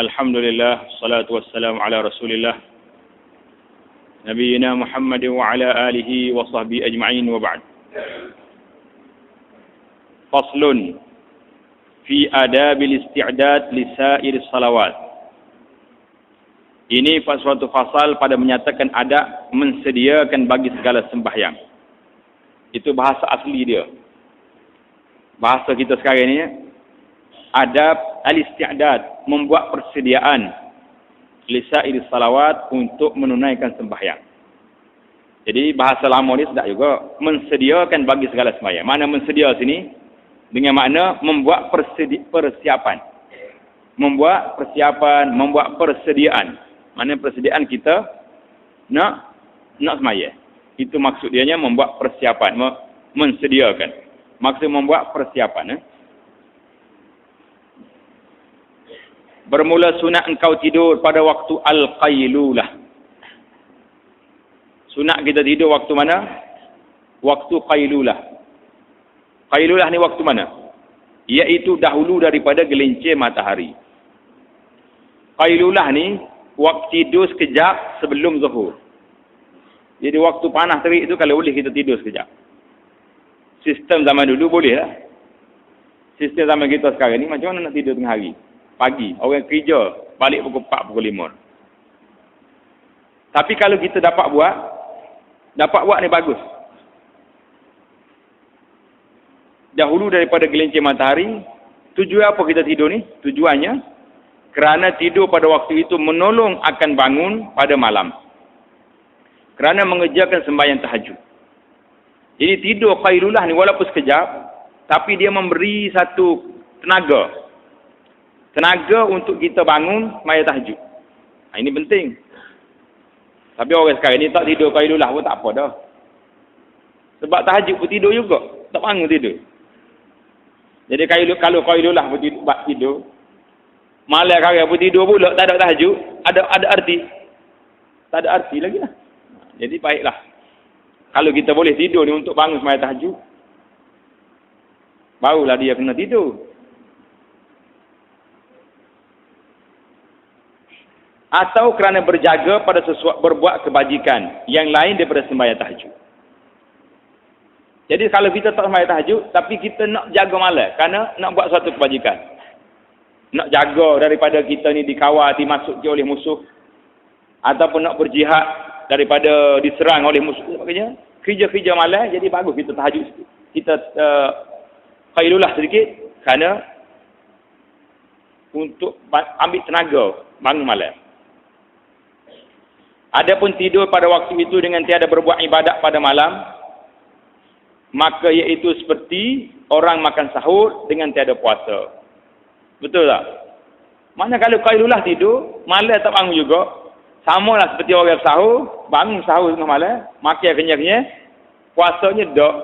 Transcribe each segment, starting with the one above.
Alhamdulillah, salatu wassalamu ala rasulillah Nabiina Muhammad wa ala alihi wa sahbihi ajma'in wa ba'd. Faslun fi adabil isti'dad li sa'ir salawat. Ini suatu fasal pada menyatakan adab mensediakan bagi segala sembahyang. Itu bahasa asli dia. Bahasa kita sekarang ini adab al-isti'dad, membuat persediaan lisa'ir salawat untuk menunaikan sembahyang. Jadi bahasa lama ni sedap juga, mensediakan bagi segala sembahyang. Mana mensedia sini dengan makna membuat persiapan. Membuat persiapan, membuat persediaan. Mana persediaan kita nak sembahyang. Itu maksud dianya membuat persiapan, mensediakan. Maksud membuat persiapan. Bermula sunat engkau tidur pada waktu al-qailulah. Sunat kita tidur waktu mana? Waktu qailulah. Qailulah ni waktu mana? Iaitu dahulu daripada gelincir matahari. Qailulah ni waktu tidur sekejap sebelum zuhur. Jadi waktu panas terik itu kalau boleh kita tidur sekejap. Sistem zaman dulu boleh lah. Sistem zaman kita sekarang ni macam mana nak tidur tengah hari? Pagi, orang kerja, balik pukul 4, pukul 5. Tapi kalau kita dapat buat ni bagus. Dahulu daripada gelincir matahari, tujuan apa kita tidur ni? Tujuannya, kerana tidur pada waktu itu menolong akan bangun pada malam. Kerana mengerjakan sembahyang tahajud. Jadi tidur qailulah ni walaupun sekejap, tapi dia memberi satu tenaga untuk kita bangun sembahyang tahajud. Ini penting. Tapi orang sekarang ni tak tidur qailulah pun tak apa dah. Sebab tahajud pun tidur juga, tak bangun tidur. Jadi kalau qailulah pun tidur, malam karya pun tidur pula tak ada tahajud, ada arti. Tak ada arti lagi lah. Jadi baiklah. Kalau kita boleh tidur ni untuk bangun sembahyang tahajud, barulah dia kena tidur. Atau kerana berjaga pada sesuatu berbuat kebajikan yang lain daripada sembahyang tahajud. Jadi kalau kita tak sembahyang tahajud, tapi kita nak jaga malam kerana nak buat suatu kebajikan. Nak jaga daripada kita ni dikawal, dimasuki oleh musuh. Ataupun nak berjihad daripada diserang oleh musuh. Sebagainya. Kerja-kerja malam, jadi bagus kita tahajud sikit. Kita qailulah sedikit kerana untuk ambil tenaga bangun malam. Adapun tidur pada waktu itu dengan tiada berbuat ibadat pada malam, maka iaitu seperti orang makan sahur dengan tiada puasa. Betul tak? Mana kalau qailulah tidur, malam tak bangun juga, samalah seperti orang sahur, bangun sahur tengah malam, makan kenyang-kenyang, puasanya tak.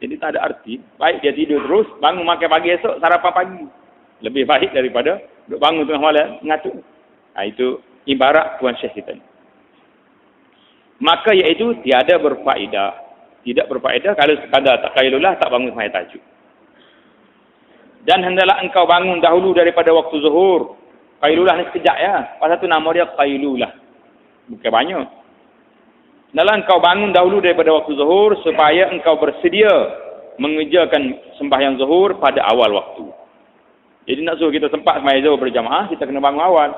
Jadi tak ada arti. Baik dia tidur terus, bangun makan pagi esok, sarapan pagi. Lebih baik daripada duduk bangun tengah malam, ngatuk. Itu ibarat Tuan Syekh kita ni. Maka iaitu tiada berfaedah. Tidak berfaedah kalau sekadar tak qailulah, tak bangun sembahyang tahajud. Dan hendaklah engkau bangun dahulu daripada waktu zuhur. Qailulah ni sekejap ya. Pasal tu nama dia qailulah. Bukan banyak. Hendaklah engkau bangun dahulu daripada waktu zuhur supaya engkau bersedia mengerjakan sembahyang zuhur pada awal waktu. Jadi nak suruh kita sempat sembahyang zuhur berjamaah, kita kena bangun awal.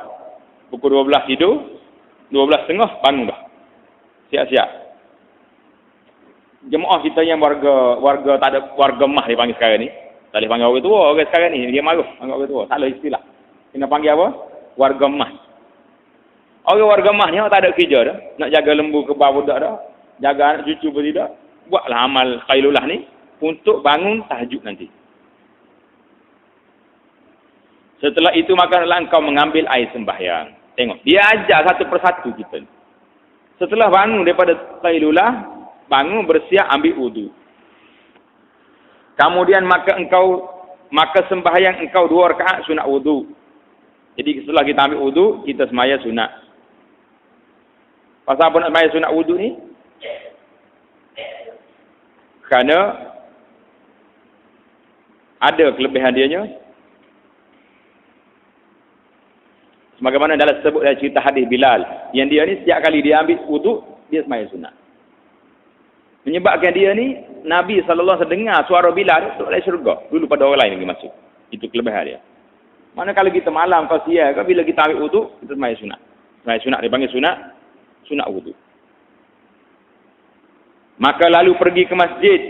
Pukul 12 tidur, 12.30 bangun dah. Siap-siap. Jemaah kita yang warga tak ada warga mah dia panggil sekarang ni. Tak boleh panggil orang tua orang sekarang ni. Dia marah panggil orang tua. Tak ada istilah. Kena panggil apa? Warga mah. Orang warga mah ni tak ada kerja dah. Nak jaga lembu kebab budak dah. Jaga anak cucu pun tidak. Buatlah amal qailulah ni untuk bangun tahajud nanti. Setelah itu maka engkau mengambil air sembahyang. Tengok. Dia ajar satu persatu kita. Setelah bangun daripada qailulah, bangun bersiap ambil wudu. Kemudian maka sembahyang engkau 2 rakaat sunat wudu. Jadi setelah kita ambil wudu, kita sembahyang sunat. Pasal apa nak sembahyang sunat wudu ni? Kerana ada kelebihan dianya. Sebagaimana dalam sebut dalam cerita hadis Bilal, yang dia ni setiap kali dia ambil wuduk, dia sembahyang sunat. Menyebabkan dia ni, Nabi SAW dengar suara Bilal, duduk dalam syurga. Dulu pada orang lain lagi masuk. Itu kelebihan dia. Mana kalau kita malam, kau sial, bila kita ambil wuduk, kita sembahyang sunat. Sembahyang sunat, dia panggil sunat wuduk. Maka lalu pergi ke masjid.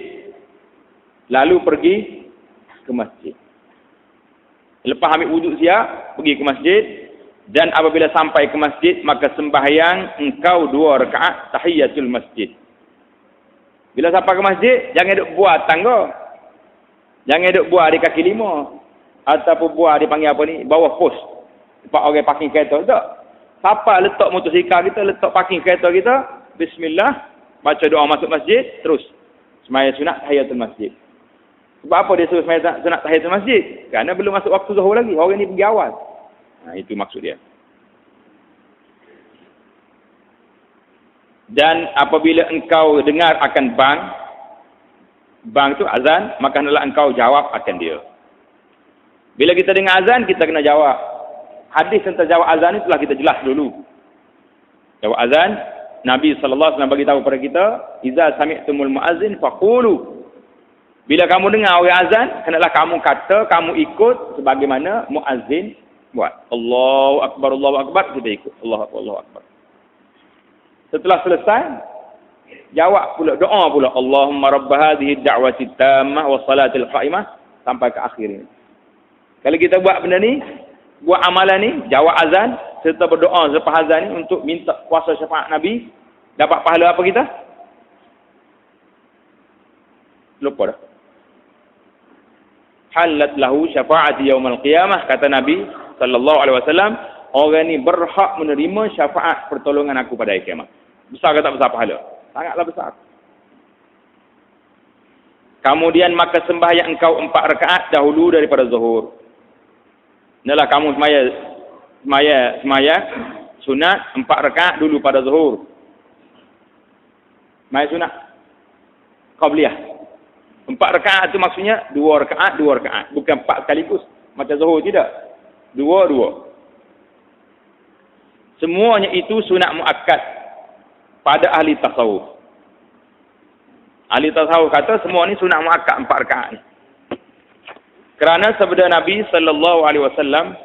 Lepas ambil wuduk siap, pergi ke masjid. Dan apabila sampai ke masjid, maka sembahyang engkau 2 rakaat tahiyatul masjid. Bila sampai ke masjid, jangan duduk buat tangga. Jangan duduk buat di kaki 5. Ataupun buat dipanggil apa ni, bawah pos. Tempat orang parking kereta. Tak. Siapa letak motosikal kita, letak parking kereta kita, bismillah, baca doa masuk masjid, terus sembahyang sunat tahiyatul masjid. Sebab apa dia suruh sembahyang sunat tahiyatul masjid? Kerana belum masuk waktu zuhur lagi. Orang ni pergi awal. Itu maksud dia. Dan apabila engkau dengar akan bang tu azan, maka hendaklah engkau jawab akan dia. Bila kita dengar azan, kita kena jawab. Hadis tentang jawab azan ni telah kita jelas dulu. Jawab azan, Nabi SAW bagi tahu kepada kita, "Iza sami'tumul muazzin faqulu." Bila kamu dengar orang azan, hendaklah kamu kata, kamu ikut sebagaimana muazzin buat. Allahu akbar, Allahu akbar, kita ikut. Allahu akbar, Allahu akbar. Setelah selesai, jawab pula, doa pula, Allahumma rabb hadhihi ad-da'wati tammah wa salatil qa'imah, sampai ke akhir ini. Kalau kita buat benda ni, buat amalan ni, jawab azan serta berdoa selepas azan ni untuk minta kuasa syafaat Nabi, dapat pahala apa kita? Lupa dah. Halat lahu syafaati yaumil qiyamah, kata Nabi sallallahu alaihi wasallam, orang ni berhak menerima syafaat pertolongan aku pada hari kiamat. Besar ke tak besar pahala? Sangatlah besar. Kemudian maka sembahyang engkau 4 rakaat dahulu daripada zuhur. Inilah kamu semaya sunat 4 rakaat dulu pada zuhur. Semaya sunat qabliyah. 4 rakaat itu maksudnya 2 rakaat, 2 rakaat. Bukan 4 sekaligus. Macam zuhur tidak. 2. Semuanya itu sunat muakkad pada ahli tasawuf. Ahli tasawuf kata semua ni sunat muakkad 4 rakaat ni. Kerana sabda Nabi sallallahu alaihi wasallam,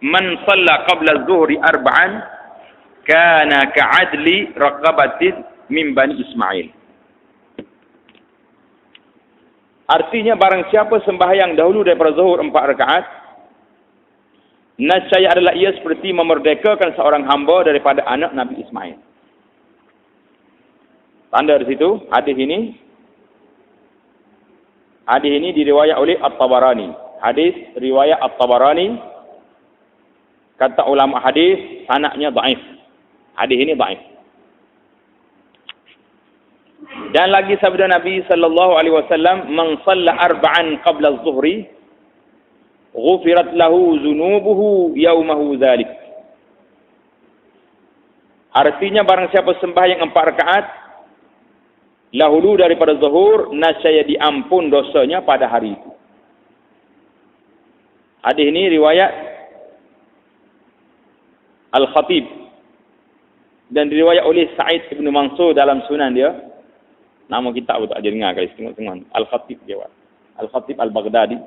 "Man shalla qabla az-zuhri arba'an kana ka'adli raqabatin min bani Ismail." Artinya barang siapa sembahyang dahulu daripada zuhur 4 rakaat, nescaya adalah ia seperti memerdekakan seorang hamba daripada anak Nabi Ismail. Tanda di situ, hadis ini diriwayat oleh At-Tabarani. Hadis riwayat At-Tabarani, kata ulama hadis, sanadnya dhaif. Hadis ini dhaif. Dan lagi sabda Nabi sallallahu alaihi wasallam, "Man shalla arba'an qabla az-zuhri ghufirat lahu dhunubuhu yaumahu dzalik." Artinya barang siapa sembahyang 4 rakaat dahulu daripada zuhur, nescaya diampun dosanya pada hari itu. Hadis ini riwayat Al-Khatib dan diriwayat oleh Sa'id bin Mansur dalam sunan dia. Nama kitab tu tak ada dengar kali tengok-tengok. Al-Khatib dia buat. Al-Khatib Al-Baghdadi.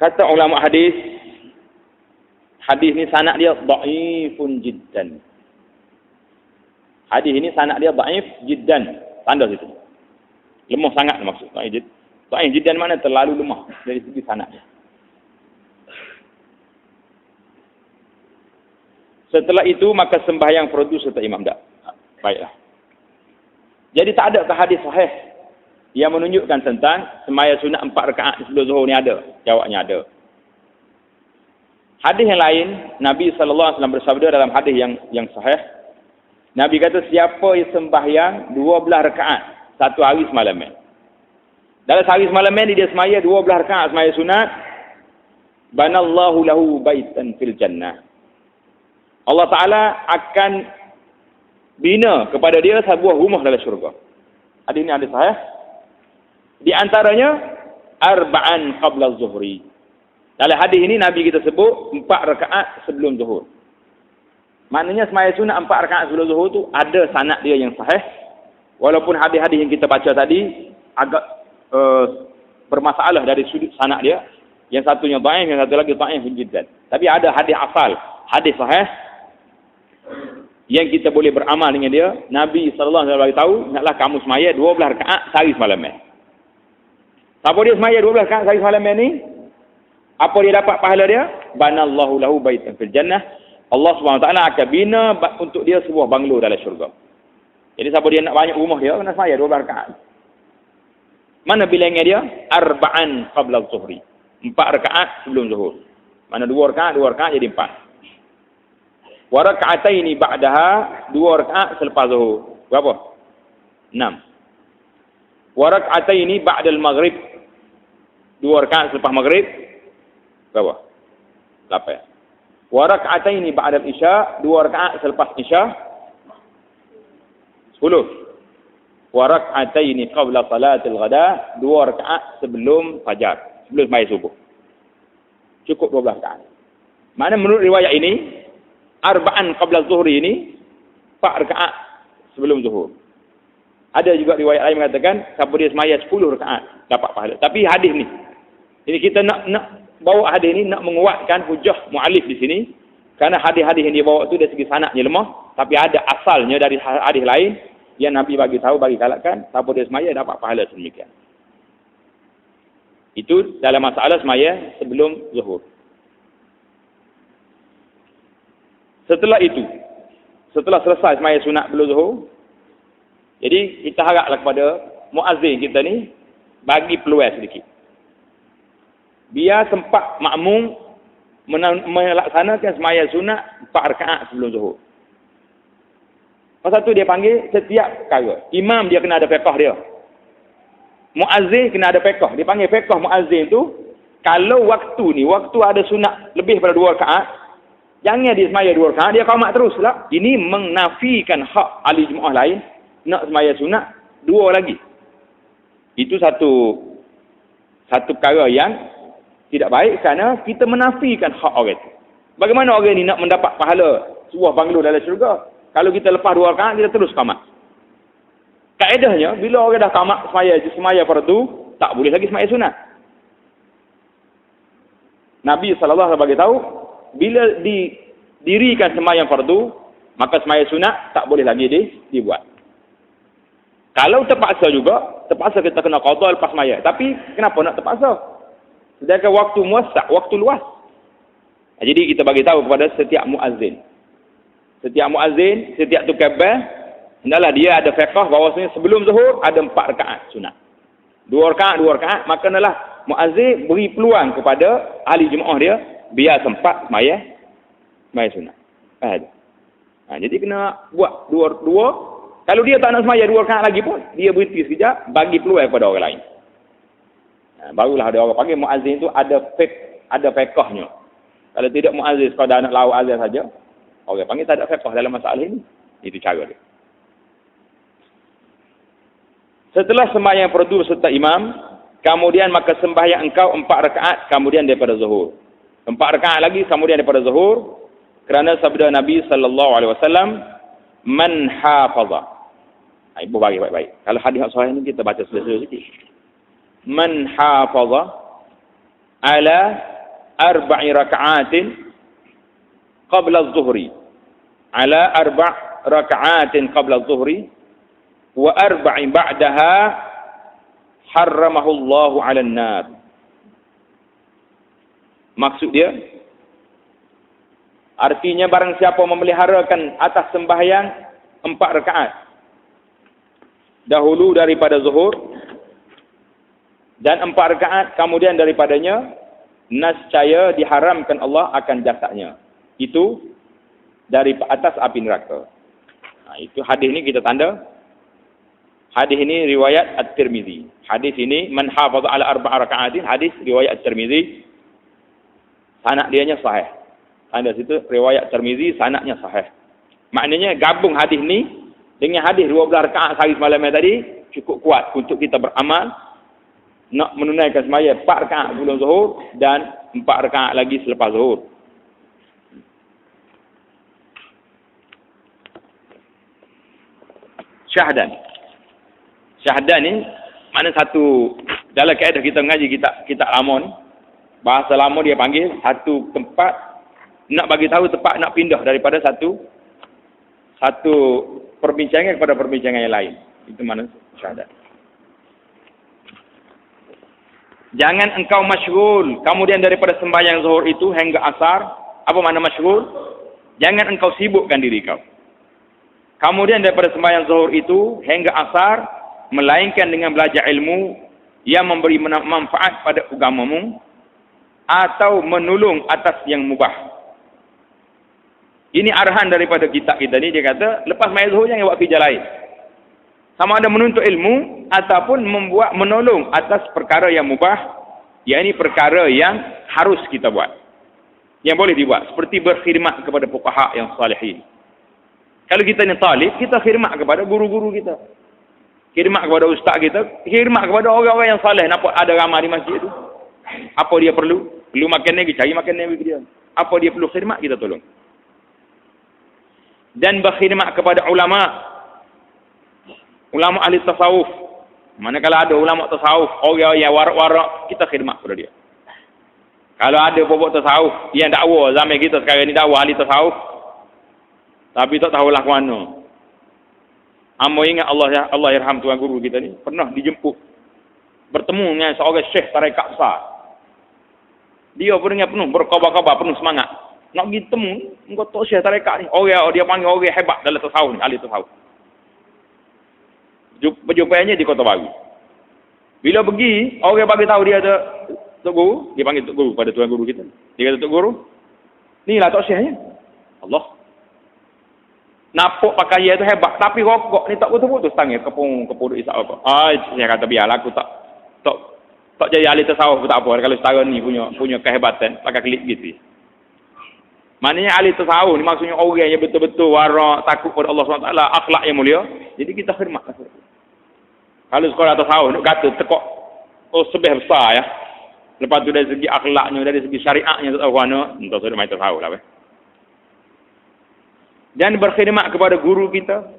Kata ulama hadis ni sanad dia dhaifun jiddan. Hadis ini sanad dia dhaif jiddan. Tanda situ. Lemah sangat maksud. Dhaif jiddan mana terlalu lemah dari segi sanad dia. Setelah itu maka sembahyang fardu serta imam dak. Baiklah. Jadi tak ada ke hadis sahih yang menunjukkan tentang sembahyang sunat 4 rakaat sebelum zuhur ni ada? Jawabnya ada. Hadis yang lain, Nabi sallallahu alaihi wasallam bersabda dalam hadis yang sahih, Nabi kata siapa yang sembahyang 12 rakaat satu hari semalam. Dalam sehari semalam ni dia semaya 12 rakaat semaya sunat, banallahu lahu baitan fil jannah. Allah Taala akan bina kepada dia sebuah rumah dalam syurga. Hadis ini hadis sahih. Di antaranya arba'an qabla az-zuhri. Dalam hadis ini Nabi kita sebut 4 rakaat sebelum zuhur. Maknanya semaya sunat 4 rakaat sebelum zuhur tu ada sanad dia yang sahih. Walaupun hadis-hadis yang kita baca tadi agak bermasalah dari sudut sanad dia. Yang satunya dhaif, yang satu lagi dhaif jiddan. Tapi ada hadis asal, hadis sahih yang kita boleh beramal dengan dia. Nabi sallallahu alaihi wasallam tahu, naklah kamu semaya 12 rakaat sehari semalam ni. Siapa dia semaya 12 rakaat sehari semalam ni? Apa dia dapat pahala dia? Banallahu lahu baitan fil jannah. Allah Subhanahu wa taala akan bina untuk dia sebuah banglo dalam syurga. Jadi siapa dia nak banyak rumah dia kena semaya 12 rakaat. Mana bilangnya dia? Arba'an qabla zuhri. 4 rakaat sebelum zuhur. Mana 2 rakaat jadi 4. Wa raka'ataini ba'daha, 2 rakaat selepas zuhur. Berapa? 6. Wa raka'ataini ba'dal maghrib. 2 rakaat selepas maghrib. Berapa? 8. Wa raka'ataini ba'dal isya, 2 rakaat selepas isya. 10. Wa raka'ataini qabla salatil ghada, 2 rakaat sebelum fajar, sebelum sembahyang subuh. Cukup 12 rakaat. Mana menurut riwayat ini, arba'an qabla zuhri ini 4 rakaat sebelum zuhur. Ada juga riwayat lain mengatakan siapa dia semaya 10 rakaat dapat pahala. Tapi hadis ni, ini kita nak bawa hadis ni nak menguatkan hujah muallif di sini, kerana hadis-hadis yang dia bawa tu dari segi sanadnya lemah, tapi ada asalnya dari hadis lain yang Nabi bagi tahu, bagi galakkan siapa dia semaya dapat pahala sedemikian. Itu dalam masalah semaya sebelum zuhur. Setelah itu, setelah selesai semaya sunat sebelum zuhur, jadi kita haraplah kepada muazzin kita ni bagi peluang sedikit. Biar sempat makmum melaksanakan semaya sunat 4 rakaat sebelum zuhur. Pasal tu dia panggil setiap perkara. Imam dia kena ada fiqh dia. Muazzin kena ada fiqh. Dia panggil fiqh muazzin tu, kalau waktu ni, waktu ada sunat lebih daripada 2 rakaat, jangan dia semaya 2 rakaat, dia qamat teruslah. Ini menafikan hak ahli jemaah lain nak semaya sunat 2 lagi. Itu satu perkara yang tidak baik, kerana kita menafikan hak orang itu. Bagaimana orang ni nak mendapat pahala sebuah banglo dalam syurga kalau kita lepas 2 rakaat kita terus qamat? Kaedahnya bila orang dah qamat semaya fardu, tak boleh lagi semaya sunat. Nabi sallallahu alaihi wasallam bagi tahu, bila didirikan sembahyang fardu, maka sembahyang sunat tak boleh lagi dibuat. Kalau terpaksa juga, terpaksa kita kena qada lepas sembahyang. Tapi kenapa nak terpaksa? Sedangkan waktu muwassa', waktu luas. Jadi kita bagi tahu kepada setiap muazzin. Setiap muazzin, setiap tukabah, hendaklah dia ada fiqh bahawasanya sebelum zuhur ada 4 rakaat sunat. 2 rakaat, maka hendaklah muazzin beri peluang kepada ahli jemaah dia biar sempat sembahyang sunat. Jadi kena buat dua. Kalau dia tak nak sembahyang 2 rakaat lagi pun, dia berhenti sekejap, bagi peluang kepada orang lain. Barulah ada orang panggil muazzin itu ada fiqhnya. Kalau tidak muazzin sekadar nak lawak azan saja, orang panggil tak ada fiqh dalam masalah ini. Itu cara dia. Setelah sembahyang fardu serta imam, kemudian maka sembahyang engkau 4 rakaat kemudian daripada zuhur. 4 rakaat lagi kemudian daripada zuhur, kerana sabda Nabi sallallahu alaihi wasallam, man hafaza. Ibu bagi baik-baik. Kalau hadis sahih ni kita baca sedikit. Man hafaza ala 4 raka'atin qabla az-zuhri. Ala 4 raka'atin qabla az-zuhri wa 4 ba'daha harramahu Allahu 'alan nar. Maksud dia, artinya barang siapa memeliharakan atas sembahyang 4 rakaat dahulu daripada zuhur dan 4 rakaat kemudian daripadanya, nescaya diharamkan Allah akan jasadnya. Itu dari atas api neraka. Itu hadis ini kita tanda. Hadis ini riwayat At-Tirmizi. Hadis ini man hafaza ala 4 raka'atin, hadis riwayat At-Tirmizi. Sanad dianya sahih. Ada situ riwayat Tirmizi, sanadnya sahih. Maknanya gabung hadis ni dengan hadis 12 rakaat sehari semalam tadi cukup kuat untuk kita beramal nak menunaikan sembahyang 4 rakaat sebelum zuhur dan 4 rakaat lagi selepas zuhur. Syahadan ni mana satu dalam kaedah kita mengaji kita lama ni, bahasa lama dia panggil satu tempat nak bagi tahu tempat nak pindah daripada satu perbincangan kepada perbincangan yang lain. Itu mana syahadat. Jangan engkau masyghul kemudian daripada sembahyang zuhur itu hingga asar. Apa makna masyghul? Jangan engkau sibukkan diri kau. Kemudian daripada sembahyang zuhur itu hingga asar, melainkan dengan belajar ilmu yang memberi manfaat pada agamamu atau menolong atas yang mubah. Ini arahan daripada kitab kita ni. Dia kata lepas sembahyang zuhur jangan buat kerja lain. Sama ada menuntut ilmu ataupun menolong atas perkara yang mubah, yakni perkara yang harus kita buat, yang boleh dibuat, seperti berkhidmat kepada fuqaha yang salihin. Kalau kita ni talib, kita khidmat kepada guru-guru kita, khidmat kepada ustaz kita, khidmat kepada orang-orang yang saleh. Nampak ada ramai di masjid tu, apa dia perlu makan ni, cari makan ni bagi dia. Apa dia perlu khidmat, kita tolong. Dan berkhidmat kepada ulama ahli tasawuf. Manakala ada ulama tasawuf, orang yang warak-warak, kita khidmat kepada dia. Kalau ada pokok tasawuf yang dakwa zaman kita sekarang ni, dakwa ahli tasawuf, tapi tak tahulah ke mana. Amo ingat Allah yarham tuan guru kita ni pernah dijemput bertemu dengan seorang syekh tarekat besar. Dia pun dengan penuh berkhabar-khabar, penuh semangat nak pergi temu engkau tok syekh tarekat ni. Orang dia panggil orang hebat dalam tasawuf ni, ahli tasawuf. Berjumpanya di Kota Baru. Bila pergi, orang bagi tahu dia Tok Guru, dia panggil Tok Guru pada tuan guru kita. Dia kata, Tok Guru, ni lah Tok Syekhnya. Allah. Nampak pakaian tu hebat, tapi rokok ni tak putus-putus tangan kepung duk isap rokok. Saya kata biarlah, aku tak jadi ahli tasawuf pun tak apa. Kalau setara ni punya kehebatan, pakai klik gitu. Maknanya ahli tasawuf ni maksudnya orang yang betul-betul warak, takut pada Allah SWT, akhlak yang mulia. Jadi kita khidmat. Kalau sekolah tasawuf nak kata tekok sebeh besar ya. Lepas tu dari segi akhlaknya, dari segi syariatnya tak tahu mana, entah sudah main tasawuf lah. Dan berkhidmat kepada guru kita,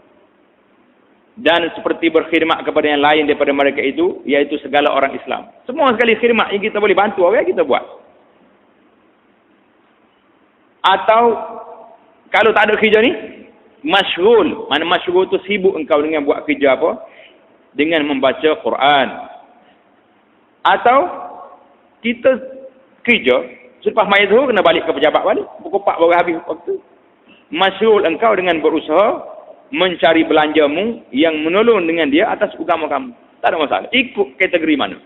dan seperti berkhidmat kepada yang lain daripada mereka itu, iaitu segala orang Islam. Semua sekali khidmat yang kita boleh bantu orang, kita buat. Atau kalau tak ada kerja ni, masyghul. Mana masyghul tu sibuk engkau dengan buat kerja apa? Dengan membaca Quran. Atau kita kerja, selepas main zuhur kena balik ke pejabat balik. Pukul 4 baru habis waktu. Masyghul engkau dengan berusaha mencari belanjamu yang menolong dengan dia atas agama kamu. Tak ada masalah. Ikut kategori mana.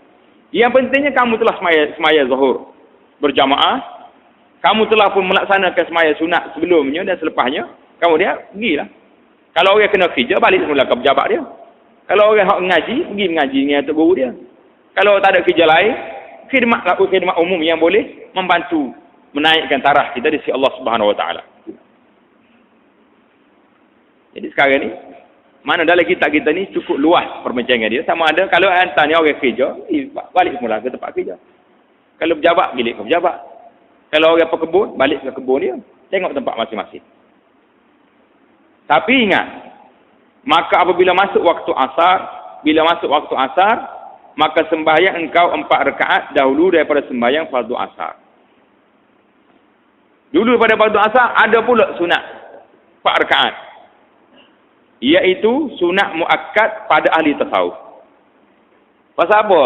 Yang pentingnya kamu telah semaya zuhur berjamaah. Kamu telah pun melaksanakan semaya sunat sebelumnya dan selepasnya. Kamu dia pergilah. Kalau orang kena kerja, balik semula ke pejabat dia. Kalau orang hak mengaji, pergi mengaji dengan tok guru dia. Kalau tak ada kerja lain, khidmat umum yang boleh membantu menaikkan taraf kita di sisi Allah Subhanahu Wa Taala. Jadi sekarang ni, mana dalam kitab kita ni cukup luas perbincangan dia. Sama ada kalau hantar ni orang kerja, balik semula ke tempat kerja. Kalau pejabat, balik ke pejabat. Kalau orang pekebun, balik ke kebun dia. Tengok tempat masing-masing. Tapi ingat, maka apabila masuk waktu asar, maka sembahyang engkau 4 rakaat dahulu daripada sembahyang fardu asar. Dulu pada fardu asar ada pula sunat 4 rakaat. Iaitu sunat muakkad pada ahli tasawuf. Pasal apa?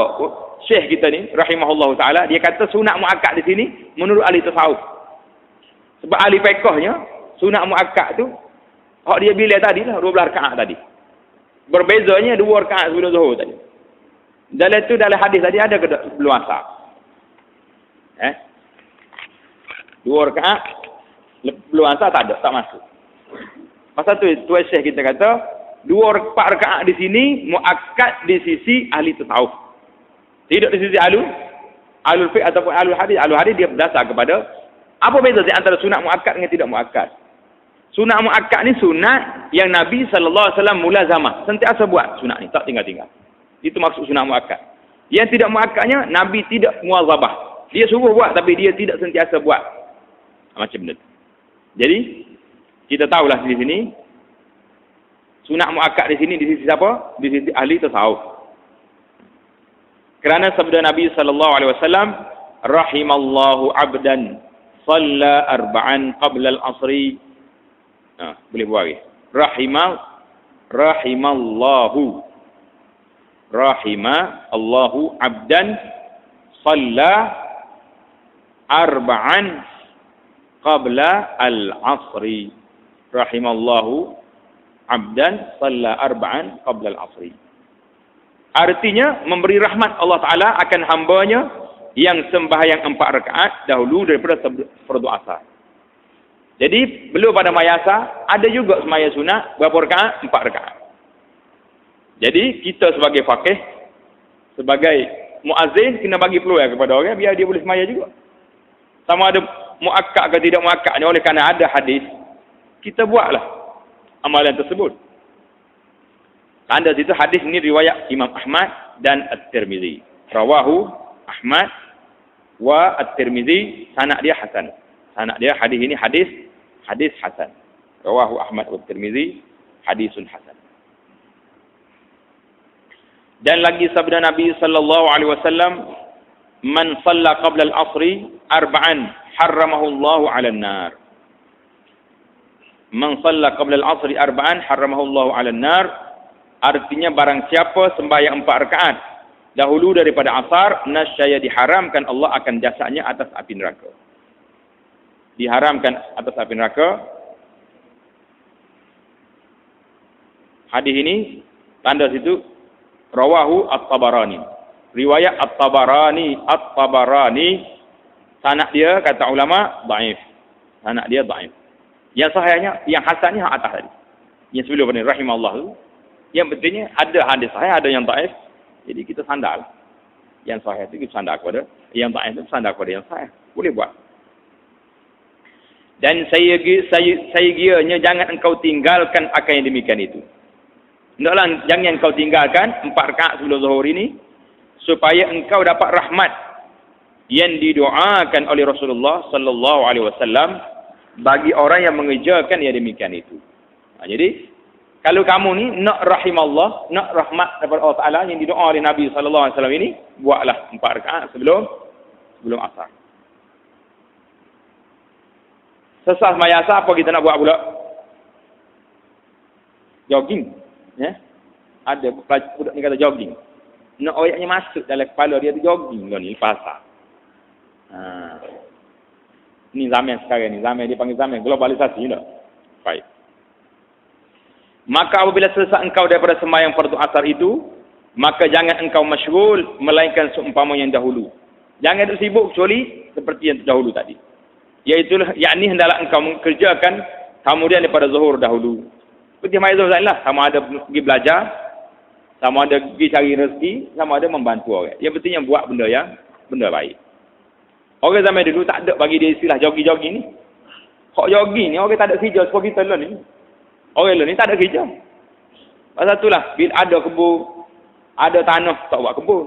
Syekh kita ni rahimahullah taala dia kata sunat muakkad di sini menurut ahli tasawuf. Sebab ahli fiqhnya sunat muakkad tu hak dia bila tadi lah 12 rakaat tadi. Berbezanya 2 rakaat sebelum zuhur tadi. Dalam tu dalam hadis tadi ada ke sebelum asar? 2 rakaat sebelum asar tak ada, tak masuk. Pasal tu tuan Syekh kita kata 4 rakaat di sini muakkad di sisi ahli tasawuf. Tidak di sisi alul fiqh ataupun alul hadis. Alul hadis dia berdasar kepada apa beza antara sunat muakkad dengan tidak muakkad. Sunat muakkad ni sunat yang Nabi SAW mulazamah. Sentiasa buat sunat ni. Tak tinggal-tinggal. Itu maksud sunat muakkad. Yang tidak muakkadnya, Nabi tidak muwazabah. Dia suruh buat, tapi dia tidak sentiasa buat. Macam ni. Jadi, kita tahulah di sini, sunat muakkad di sini, di sisi siapa? Di sisi ahli tasawuf. Kerana sabda Nabi SAW, rahimallahu abdan, salla arba'an qabla al-asri. Boleh buat lagi. Rahimallahu abdan salla arba'an qabla al-asri. Rahimallahu abdan salla arba'an qabla al-asri. Artinya memberi rahmat Allah Ta'ala akan hambanya yang sembahyang 4 rakaat dahulu daripada fardu asar. Jadi belum pada mayasa, ada juga semaya sunat berapa rakaat? 4 rakaat. Jadi kita sebagai faqih, sebagai muazzin, kena bagi peluang kepada orang biar dia boleh semaya juga. Sama ada muakkad ke tidak muakkadnya, oleh kerana ada hadis, kita buatlah amalan tersebut. Tanda situ hadis ini riwayat Imam Ahmad dan At-Tirmizi. Rawahu Ahmad wa At-Tirmizi, sanad dia hasan. Sanad dia hadis ini hadis hasan. Rawahu Ahmad wa At-Tirmizi, hadisun hasan. Dan lagi sabda Nabi sallallahu alaihi wasallam, man shalla qabla al-'asri arba'an harramahu Allahu 'alan nar. Man shalla qabla al-'asri arba'an harramahu Allahu 'alan nar. Artinya barang siapa sembahyang 4 rakaat dahulu daripada asar, nascaya diharamkan Allah akan jasadnya atas api neraka. Diharamkan atas api neraka. Hadis ini tanda situ rawahu At-Tabarani. Riwayat At-Tabarani, sanad dia kata ulama dhaif. Sanad dia dhaif. Yang sahihnya, yang hasannya atas tadi. Yang sebelum ni rahimallahu. Yang pentingnya ada hadis sahih, ada yang dhaif. Jadi kita sandar. Yang sahih itu kita sandar kepada, yang dhaif itu sandar kepada yang sahih. Boleh buat. Dan saya kiranya jangan engkau tinggalkan akan yang demikian itu. Hendaklah jangan engkau tinggalkan 4 rakaat sebelum zuhur ini supaya engkau dapat rahmat yang didoakan oleh Rasulullah sallallahu alaihi wasallam bagi orang yang mengerjakan yang demikian itu. Jadi kalau kamu ni nak rahimallah, nak rahmat daripada Allah Taala yang didoa oleh Nabi sallallahu alaihi wasallam ini, buatlah 4 rakaat sebelum asar. Sesat sembahyang asar apa kita nak buat pula? Jogging. Ya, ada budak ni kata jogging. Nak oyaknya masuk dalam kepala dia tu jogging kau ni pasar. Ni zaman sekarang ni, zaman dia panggil zaman globalisasi ni. Baik. Maka apabila selesai engkau daripada sembahyang fardu asar itu, maka jangan engkau masyghul melainkan seumpama yang dahulu. Jangan duk sibuk kecuali seperti yang dahulu tadi. Iaitulah yakni hendaklah engkau mengerjakan kemudian daripada zuhur dahulu. Seperti Maya Zuhur lah, sama ada pergi belajar, sama ada pergi cari rezeki, sama ada membantu orang. Yang pentingnya buat benda baik. Orang zaman dulu tak ada bagi dia istilah jogging-jogging ni. Kok jogging ni, orang tak ada kerja seperti kita lah ni. Orang lah ni tak ada kerja. Pasal itulah, bila ada kebun, ada tanah, tak buat kebun.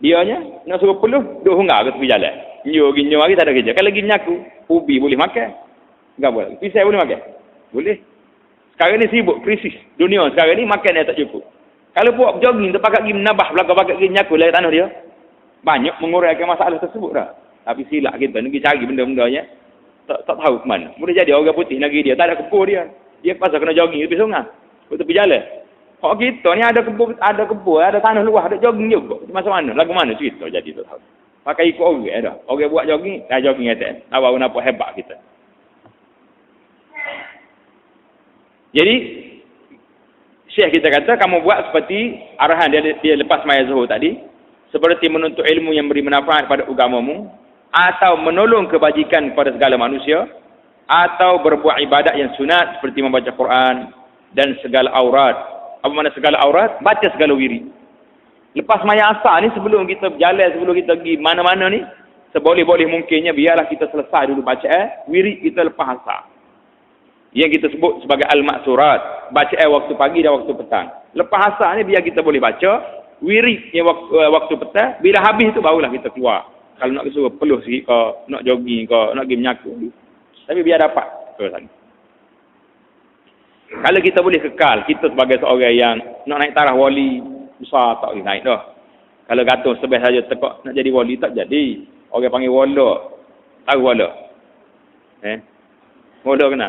Dianya, nak suruh peluh, duduk hunggar ke tepi jalan. Nyo hari tak ada kerja. Kalau lagi menyaku, ubi boleh makan. Enggak boleh. Pisau boleh makan? Boleh. Sekarang ni sibuk, krisis. Dunia sekarang ni makan yang tak cukup. Kalau buat jogging, terpakat pergi menambah belakang-belakang pergi nyaku lagi tanah dia. Banyak menguraikan masalah tersebut dah. Tapi silap kita, pergi cari benda-bendanya. Tak tahu ke mana. Boleh jadi orang putih negeri dia, tak ada kebun dia. Dia pasal kena jogging tepi sungai. Tepi jalan. Kalau kita ni ada kebun, ada tanah luas, ada jogging juga. Macam mana? Lagu mana cerita jadi tak tahu. Pakai ikut orang dah. Orang buat jogging, dah jogging atas. Nampak hebat kita. Jadi Syekh kita kata kamu buat seperti arahan dia lepas maya zuhur tadi, seperti menuntut ilmu yang beri manfaat pada agamamu, atau menolong kebajikan kepada segala manusia, atau berbuat ibadat yang sunat seperti membaca Quran dan segala aurat. Apa makna segala aurat? Baca segala wirid. Lepas maya asar ni, sebelum kita berjalan, sebelum kita pergi mana-mana ni, seboleh-boleh mungkinnya biarlah kita selesai dulu baca wirid kita lepas asar. Yang kita sebut sebagai al-maksurat, bacaan waktu pagi dan waktu petang. Lepas asar ni biar kita boleh baca. Wirid yang waktu petang. Bila habis tu barulah kita keluar. Kalau nak suruh peluh sikit ke, nak jogging ke, nak pergi menyaku. Tapi biar dapat ke sana. Kalau kita boleh kekal, kita sebagai seorang yang nak naik taraf wali, besar tak boleh naik dah. Kalau kata sebab saja tekak nak jadi wali, tak jadi. Orang panggil wala. Tahu wala? Wala kena.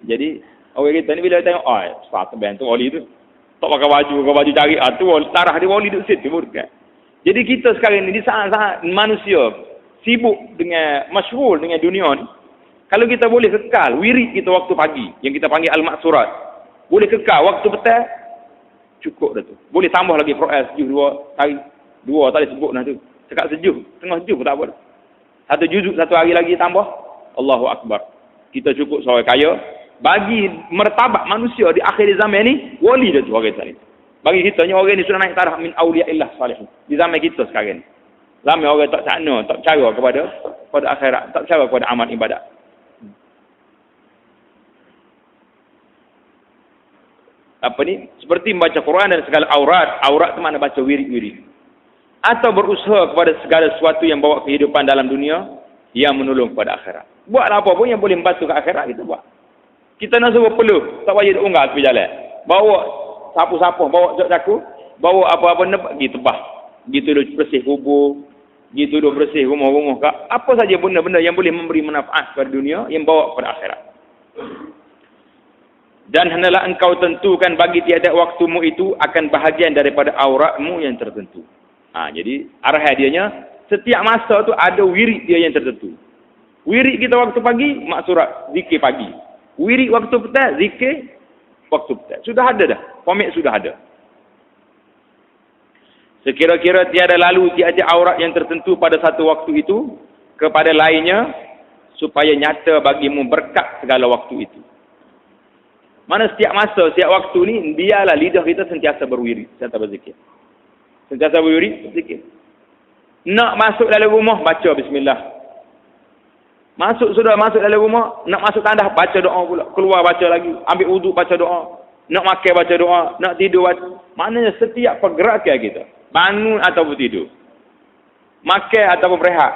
Jadi, orang kita ni bila tengok, besar tebang tu wali tu. Tak pakai baju cari, tu taraf dia wali duduk situ. Bukan. Jadi kita sekarang ni, di saat-saat manusia sibuk dengan, masyhur dengan dunia ni, kalau kita boleh kekal, wirid kita waktu pagi, yang kita panggil al-maksurat, boleh kekal waktu petang, cukup dah tu. Boleh tambah lagi Quran sejuh dua tak boleh sebut dah tu. Cakap sejuh, tengah sejuh pun tak apa dah. Satu juzuk, satu hari lagi tambah, Allahu Akbar. Kita cukup seorang kaya, bagi mertabat manusia di akhir zaman ni, wali dah tu orang kita ni. Bagi kita ni, orang ni sudah naik taraf min awliyaillah salihin. Di zaman kita sekarang ni. Zaman orang tak sakna, tak percaya kepada akhirat, tak percaya kepada amal ibadat. Apa ni? Seperti membaca Quran dan segala aurat. Aurat itu mana baca wirid-wirid. Atau berusaha kepada segala sesuatu yang bawa kehidupan dalam dunia yang menolong kepada akhirat. Buatlah apa pun yang boleh membantu ke akhirat, kita buat. Kita nak suruh peluh, tak payah unggal tepi jalan. Bawa sapu-sapu, bawa caku, bawa apa-apa pergi tebah. Gitu dulu bersih kubur, gitu dulu bersih rumah-rumah kak. Apa saja benda-benda yang boleh memberi manfaat kepada dunia yang bawa kepada akhirat. Dan hendaklah engkau tentukan bagi tiada waktumu itu akan bahagian daripada auratmu yang tertentu. Jadi arah hadiahnya, setiap masa tu ada wirid dia yang tertentu. Wirid kita waktu pagi, maksurat, zikir pagi. Wirid waktu petang, zikir waktu petang. Sudah ada dah, format sudah ada. Sekira-kira tiada lalu tiada aurat yang tertentu pada satu waktu itu kepada lainnya, supaya nyata bagimu berkat segala waktu itu. Mana setiap masa, setiap waktu ni, biarlah lidah kita sentiasa berwirid, sentiasa berzikir. Sentiasa berwirid, berzikir. Nak masuk dalam rumah, baca bismillah. Sudah masuk dalam rumah, nak masuk tandas, baca doa pula. Keluar baca lagi, ambil wuduk, baca doa. Nak makan, baca doa. Nak tidur, baca. Maknanya setiap pergerakan kita, bangun ataupun tidur, makan ataupun berehat,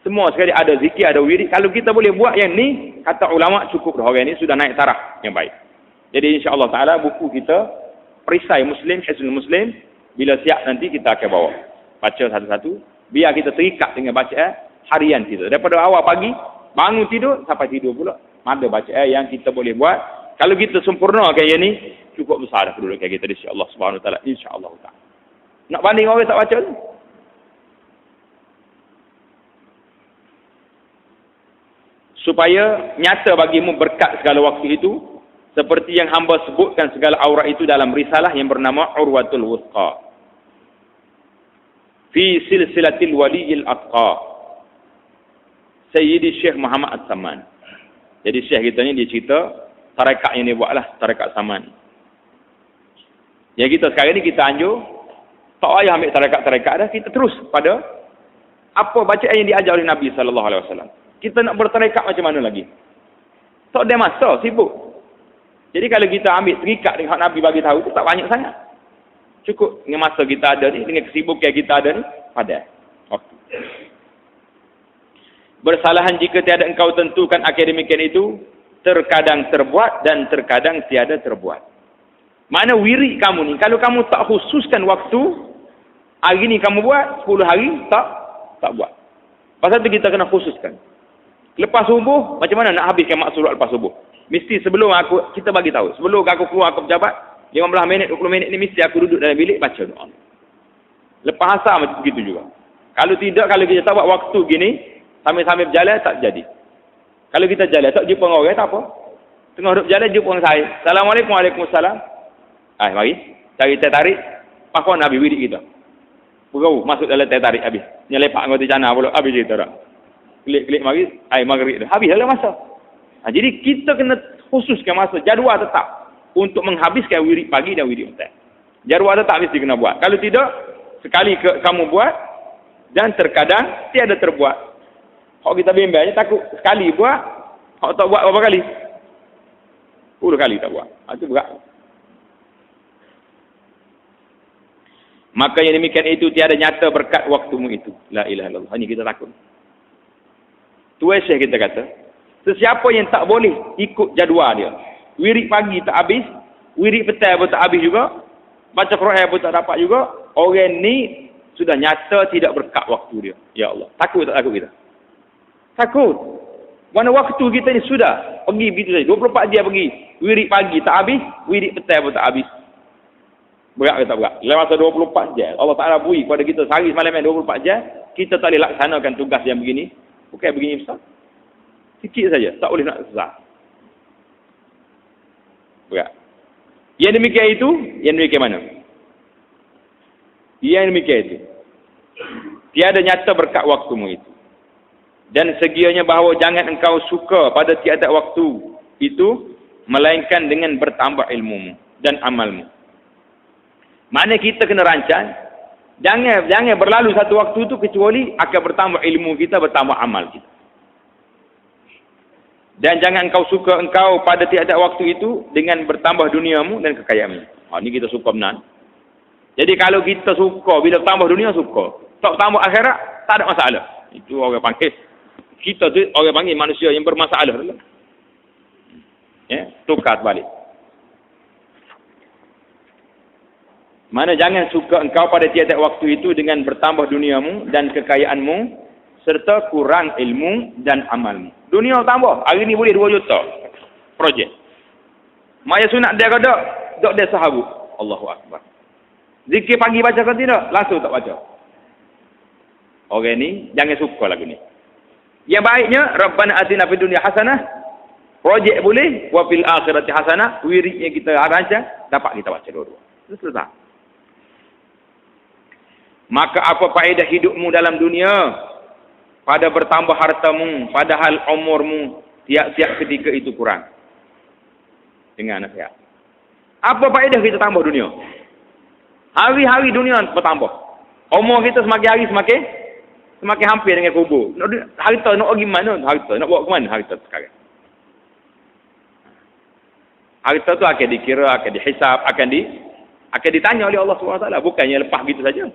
semua sekali ada zikir, ada wirid. Kalau kita boleh buat yang ni, kata ulama cukup dah, orang ni sudah naik taraf yang baik. Jadi insya-Allah taala buku kita Perisai Muslim, Hisnul Muslim, bila siap nanti kita akan bawa. Baca satu-satu, biar kita terikat dengan bacaan harian kita. Daripada awal pagi bangun tidur sampai tidur pula, ada bacaan yang kita boleh buat. Kalau kita sempurnakan yang ni, cukup besar dah kedudukan kita di sisi Allah Subhanahu Wa Taala, insya-Allah taala. Nak banding orang tak baca tu? Supaya nyata bagimu berkat segala waktu itu, seperti yang hamba sebutkan segala aurat itu dalam risalah yang bernama Urwatul Wuthqa fi silsilatil waliyil atqa Sayyidi Syekh Muhammad As-Saman. Jadi Syekh kita ni dia cerita tarekat yang dia buatlah, tarekat Saman. Yang kita sekarang ni kita anjur tak payah ambil tarekat-tarekat dah, kita terus pada apa bacaan yang diajar oleh Nabi sallallahu alaihi wasallam. Kita nak bertarekat macam mana lagi? Tak ada masa, sibuk. Jadi kalau kita ambil terikat dengan Nabi bagi tahu, itu tak banyak sangat. Cukup dengan masa kita ada ni, dengan kesibukan kita ada ni, pada waktu. Bersalahan jika tiada engkau tentukan akademikian itu, terkadang terbuat dan terkadang tiada terbuat. Mana wirid kamu ni, kalau kamu tak khususkan waktu, hari ni kamu buat, 10 hari tak buat. Pasal tu kita kena khususkan. Lepas subuh, macam mana nak habiskan maksurat lepas subuh? Mesti sebelum kita bagi tahu. Sebelum aku keluar ke pejabat, 15 minit, 20 minit ni mesti aku duduk dalam bilik baca doa. Lepas asar macam begitu juga. Kalau tidak, kalau kita tak buat waktu gini, sambil-sambil berjalan, tak jadi. Kalau kita jalan, tak jumpa orang, tak apa. Tengah duduk berjalan, jumpa orang saya. Assalamualaikum, waalaikumsalam. Mari. Cari teh tarik. Pakon habis wirid kita. Berau, masuk dalam teh tarik habis. Nyelepak ngoti cana pula, habis cerita dah. Klik-klik mari, maghrib dah. Habis dalam masa. Jadi kita kena khususkan masa, jadual tetap untuk menghabiskan wirid pagi dan wirid petang. Jadual tetap mesti kena buat. Kalau tidak, sekali kamu buat dan terkadang tiada terbuat. Kalau kita bimbangnya takut sekali buat, kalau tak buat berapa kali? 10 kali tak buat. Itu berat. Maka yang demikian itu tiada nyata berkat waktumu itu. La ilaha illallah. Ini kita takut. Tuai Syekh kita kata, sesiapa yang tak boleh ikut jadual dia. Wirid pagi tak habis, wirid petang pun tak habis juga, baca Quran pun tak dapat juga, orang ni sudah nyata tidak berkat waktu dia. Ya Allah. Takut tak takut kita? Takut. Mana waktu kita ni sudah pergi begitu saja. 24 jam pergi. Wirid pagi tak habis, wirid petang pun tak habis. Berat ke tak berat? Dalam masa 24 jam, Allah Ta'ala beri kepada kita sehari semalam yang 24 jam, kita tak boleh laksanakan tugas yang begini. Bukan begini besar. Sikit saja. Tak boleh nak besar. Berat. Yang demikian itu, yang demikian mana? Yang demikian itu. Tiada nyata berkat waktumu itu. Dan segianya bahawa jangan engkau suka pada tiada waktu itu, melainkan dengan bertambah ilmumu dan amalmu. Mana kita kena rancang, jangan berlalu satu waktu itu kecuali akan bertambah ilmu kita, bertambah amal kita. Dan jangan engkau suka engkau pada tiada waktu itu dengan bertambah duniamu dan kekayaanmu. Ini kita suka benar. Jadi kalau kita suka, bila tambah dunia suka. Tak tambah akhirat, tak ada masalah. Itu orang panggil. Kita tu orang panggil manusia yang bermasalah. Tukar balik. Mana jangan suka engkau pada tiada waktu itu dengan bertambah duniamu dan kekayaanmu serta kurang ilmu dan amalmu. Dunia tambah. Hari ni boleh 2 juta projek. Maya sunat dia ke tak dia sahabu. Allahu Akbar. Zikir pagi baca ke tidak? Langsung tak baca. Orang ni jangan suka lagu ni. Yang baiknya Rabbana atina fid dunya hasanah. Projek boleh, wa fil akhirati hasanah. Wirid yang kita rancang dapat kita baca dua-dua. Selesai. Maka apa faedah hidupmu dalam dunia pada bertambah hartamu padahal umurmu tiap-tiap ketika itu kurang. Dengan nasihat. Apa faedah kita tambah dunia? Hari-hari dunia bertambah. Umur kita semakin hari semakin hampir dengan kubur. Harta nak pergi mana? Harta nak bawa ke mana harta sekarang? Harta tu akan dikira, akan dihisap, akan ditanya oleh Allah SWT. Bukannya lepas gitu saja.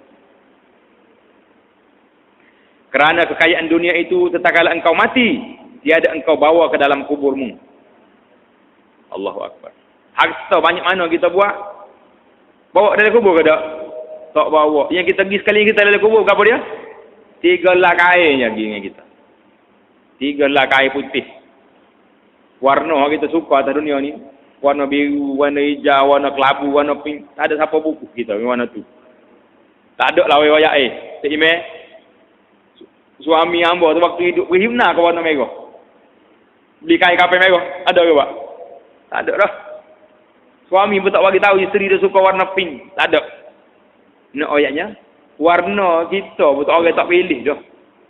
Kerana kekayaan dunia itu tatkala engkau mati, tiada engkau bawa ke dalam kuburmu. Allahu Akbar. Harta banyak mana kita buat? Bawa ke dalam kubur ke tak? Tak bawa. Yang kita pergi sekali kita dalam kubur, apa dia? 3 helai kain yang pergi dengan kita. 3 helai kain putih. Warna kita suka atas dunia ni. Warna biru, warna hijau, warna kelabu, warna pink. Tak ada siapa buku kita warna tu. Tak ada lah wayak Imeh. Suami hamba tu waktu hidup berhimna ke warna merah. Beli kain kapal merah. Ada ke pak? Tak ada dah. Suami pun tak bagi tahu isteri dia suka warna pink. Tak ada. Nak ayatnya, warna kita pun orang tak pilih dah.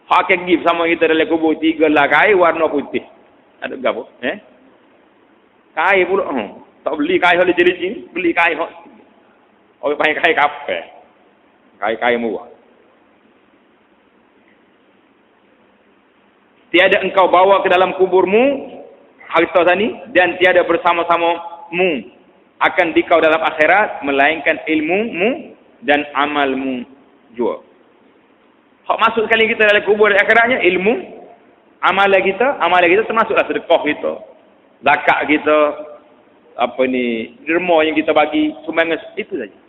Hak akan give sama kita dalam kubur 3 helai kain warna putih. Ada ke apa? Kain pula. Tak beli kain oleh jenis beli kain hak. Orang pakai kain kapal. Kain murah. Tiada engkau bawa ke dalam kuburmu harta tadi dan tiada bersama-samamu akan dikau dalam akhirat melainkan ilmumu dan amalmu jua. Hak masuk sekali kita dalam kubur di akhiratnya ilmu, amalan kita termasuklah sedekah kita, zakat kita, derma yang kita bagi, sumbangan itu saja.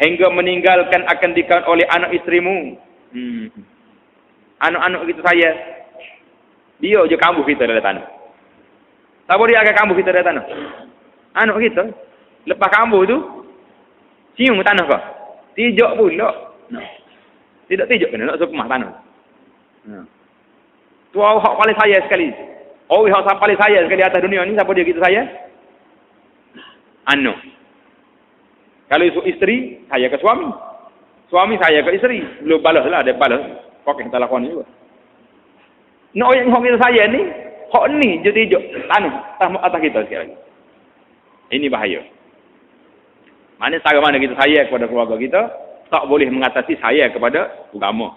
Hingga meninggalkan akan dikau oleh anak isterimu. Anak-anak kita saya dia je kambuh kita dalam tanah. Tak boleh akan kambuh kita dalam tanah. Anak kita lepas kambuh tu cium tanah kau. Tijak pula. Tidak tijak kena nak sukmah tanah. Tu hak paling saya sekali. Hak paling saya sekali atas dunia ni siapa dia kita saya? Anak. Kalau isteri saya ke suami. Suami saya ke isteri. Belum balas lah. Dia balas. Kau kita lakukan juga. Nak yang kita saya ni. Hak ni je tijak. Tanah. Atas kita sekali lagi. Ini bahaya. Mana cara mana kita sayang kepada keluarga kita. Tak boleh mengatasi sayang kepada agama.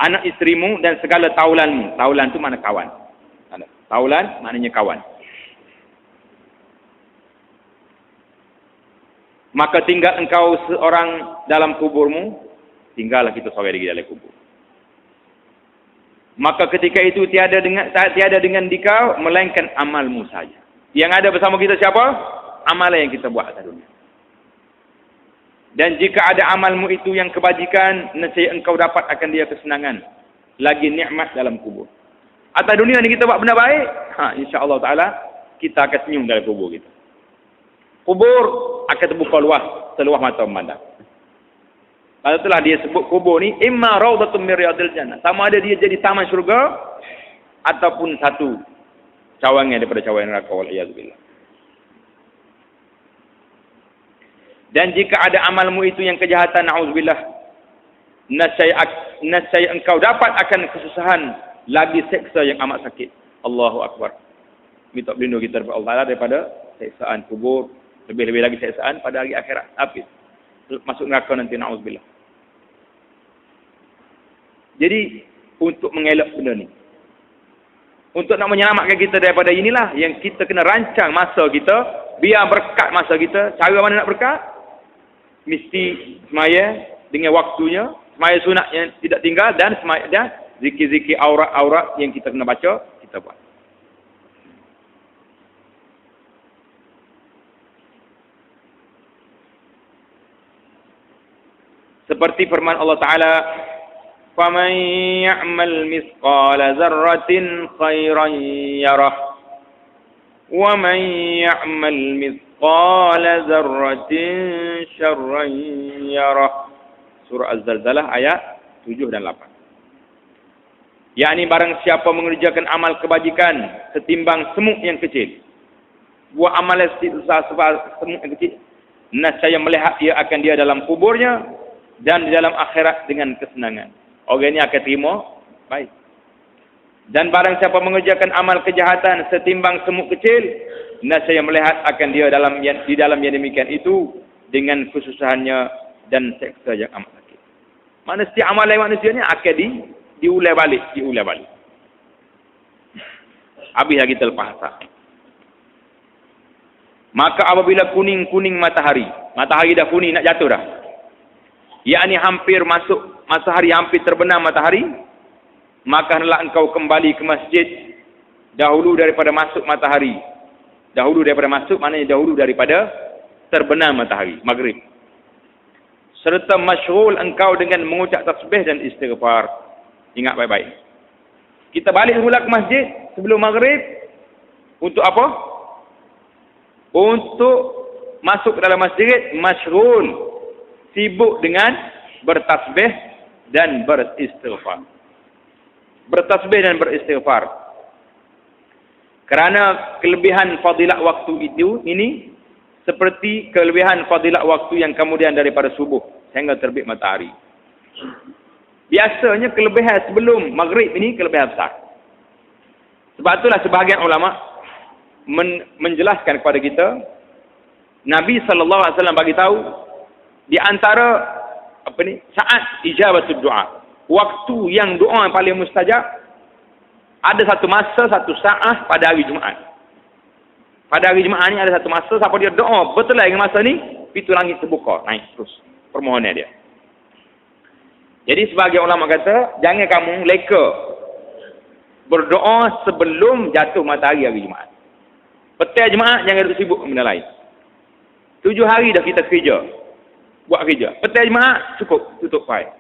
Anak isterimu dan segala taulanmu. Taulan tu mana kawan. Taulan maknanya kawan. maka tinggal engkau seorang dalam kuburmu, tinggallah kita seorang di dalam kubur. Maka ketika itu tiada dengan dikau melainkan amalmu saja. Yang ada bersama kita siapa? Amalan yang kita buat atas dunia. Dan jika ada amalmu itu yang kebajikan, nescaya engkau dapat akan dia kesenangan, lagi nikmat dalam kubur. Atas dunia ni kita buat benda baik, insya-Allah taala kita akan senyum dalam kubur kita. Kubur akan terbuka luas, seluas mata memandang. Kalau itulah dia sebut kubur ni imma raudhatun min riyadil jannah. Sama ada dia jadi taman syurga ataupun satu cawangan daripada cawangan neraka, wal iyad billah. Dan jika ada amalmu itu yang kejahatan, na'udzubillah, nascaya engkau dapat akan kesusahan, lagi seksa yang amat sakit. Allahu akbar. Minta berlindung kita daripada Allah daripada seksaan kubur, lebih-lebih lagi seksaan pada hari akhirat. Habis masuk neraka nanti, na'udzubillah. Jadi untuk mengelak benda ni, untuk nak menyelamatkan kita daripada inilah yang kita kena rancang masa kita, biar berkat masa kita. Cara mana nak berkat? Mesti semaya dengan waktunya, semaya sunat yang tidak tinggal, dan semaya dan zikir-zikir aurat-aurat yang kita kena baca, kita buat. Seperti firman Allah Ta'ala, فَمَنْ يَعْمَلْ مِثْقَالَ ذَرَّةٍ خَيْرًا يَرَهُ وَمَنْ يَعْمَلْ مِثْقَالَ ذَرَّةٍ شَرًّا يَرَهُ. Surah Az-Zalzalah ayat 7 dan 8. Yakni barang siapa mengerjakan amal kebajikan setimbang semut yang kecil, buat amal sebesar semut yang kecil, nescaya melihat ia akan dia dalam kuburnya dan di dalam akhirat dengan kesenangan. Orang ini akan terima baik. Dan barang siapa mengerjakan amal kejahatan setimbang semut kecil, nescaya melihat akan dia di dalam yang demikian itu dengan kesusahannya dan seksa yang amat sakit. Mana setiap amalan manusia ni akan diulang balik. Habislah kita lepas asar. Maka apabila kuning-kuning matahari dah kuning nak jatuh dah, yakni hampir masuk matahari, hampir terbenam matahari, maka hendaklah engkau kembali ke masjid dahulu daripada masuk matahari. Dahulu daripada masuk maknanya dahulu daripada terbenam matahari, maghrib. Serta masyghul engkau dengan mengucap tasbih dan istighfar. Ingat baik-baik. Kita balik semula ke masjid sebelum maghrib untuk apa? Untuk masuk ke dalam masjid masyghul, sibuk dengan bertasbih dan beristighfar. Bertasbih dan beristighfar. Kerana kelebihan fadilat waktu ini seperti kelebihan fadilat waktu yang kemudian daripada subuh sehingga terbit matahari. Biasanya kelebihan sebelum maghrib ini kelebihan besar. Sebab itulah sebahagian ulama menjelaskan kepada kita, Nabi SAW bagi tahu di antara saat ijabatul doa, waktu yang doa yang paling mustajab, ada satu masa, satu saat pada hari Jumaat. Pada hari Jumaat ni ada satu masa siapa dia doa betul lagi masa ni, pintu langit terbuka, naik terus permohonan dia. Jadi sebagai ulama kata, jangan kamu leka berdoa sebelum jatuh matahari hari Jumaat. Petang Jumaat jangan duduk sibuk benda lain. 7 hari dah kita kerja, buat kerja. Petang Jumaat cukup tutup file.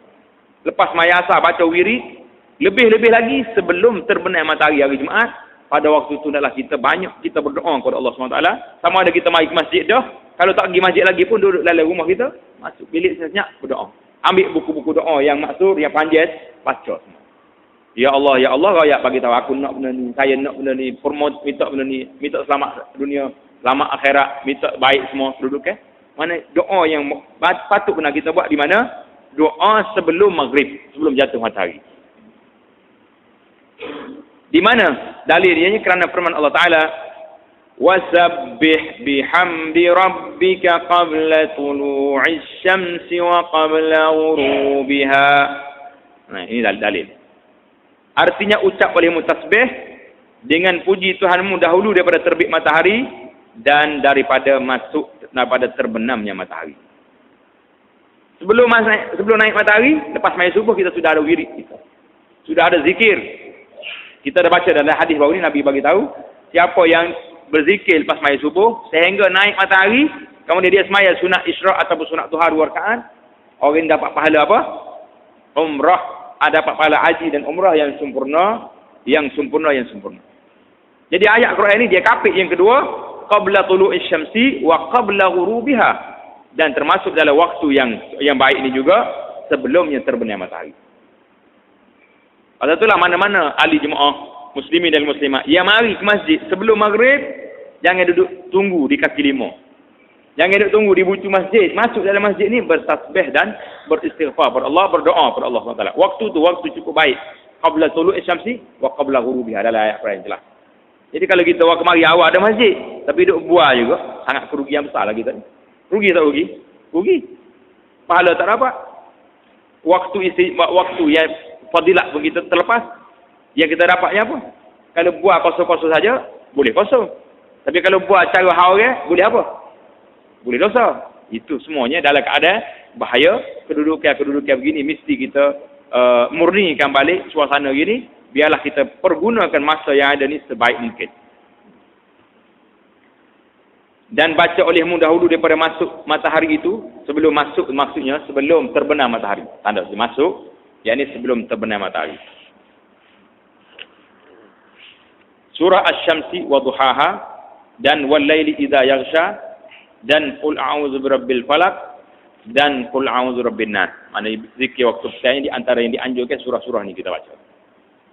Lepas maya asar baca wirid, lebih-lebih lagi sebelum terbenam matahari hari Jumaat. Pada waktu itu adalah kita banyak kita berdoa kepada Allah SWT. Sama ada kita mari ke masjid dah, kalau tak pergi masjid lagi pun duduk dalam rumah kita, masuk bilik senyap berdoa. Ambil buku-buku doa yang maksud, yang panjang, baca semua. Ya Allah, rakyat bagi tahu aku nak benda ni, saya nak benda ni, promote minta benda ni, minta selamat dunia, selamat akhirat, minta baik semua penduduk kan. Mana doa yang patut kena kita buat di mana? Doa sebelum maghrib, sebelum jatuh matahari. Di mana dalilnya? Kerana firman Allah Taala, wasabbih bihamdi rabbika qabla tulu'is syamsi wa qabla ghurubiha. Nah, ini dalil. Artinya ucap olehmu tasbih dengan puji Tuhanmu dahulu daripada terbit matahari dan daripada terbenamnya matahari. Sebelum naik matahari, lepas sembahyang subuh kita sudah ada wirid kita. Sudah ada zikir. Kita dah baca dalam hadis baru ni Nabi bagi tahu, siapa yang berzikir lepas sembahyang subuh sehingga naik matahari, kemudian dia sembahyang sunat isyraq ataupun sunat duha 2 rakaat, orang dapat pahala apa? Umrah, dapat pahala haji dan umrah yang sempurna. Jadi ayat Quran ini dia kapit yang kedua, qabla tulu'isy syamsi wa qabla ghurubiha, dan termasuk dalam waktu yang baik ini juga sebelumnya terbenam matahari. Pasal itulah mana-mana ahli jemaah muslimin dan muslimat yang mari ke masjid sebelum maghrib, jangan duduk tunggu di kaki lima. Jangan duduk tunggu di bucu masjid. Masuk dalam masjid ni bertasbih dan beristighfar kepada Allah, berdoa kepada Allah SWT. Waktu tu waktu cukup baik. Qabla tulu'isy syamsi wa qabla ghurubiha, dalam ayat Quran jelas. Jadi kalau kita waktu mari awal ada masjid tapi duduk buah juga, sangat kerugian besar lah kita ni. Rugi tak rugi? Rugi. Pahala tak dapat. Waktu yang fadilat pun kita terlepas. Yang kita dapatnya apa? Kalau buat kosong-kosong saja, boleh kosong. Tapi kalau buat cara haram, boleh apa? Boleh dosa. Itu semuanya dalam keadaan bahaya. Kedudukan begini mesti kita murnikan balik suasana gini. Biarlah kita pergunakan masa yang ada ni sebaik mungkin. Dan baca olehmu dahulu daripada masuk matahari itu, sebelum masuk maksudnya sebelum terbenam matahari. Tanda masuk, yakni sebelum terbenam matahari. Surah Asy-Syamsi wa Duhaha dan wal laili idza yaghsha dan qul a'udzu birabbil falaq dan qul a'udzu birabbin nas. Maknanya zikir waktu petang di antara yang dianjurkan surah-surah ni kita baca.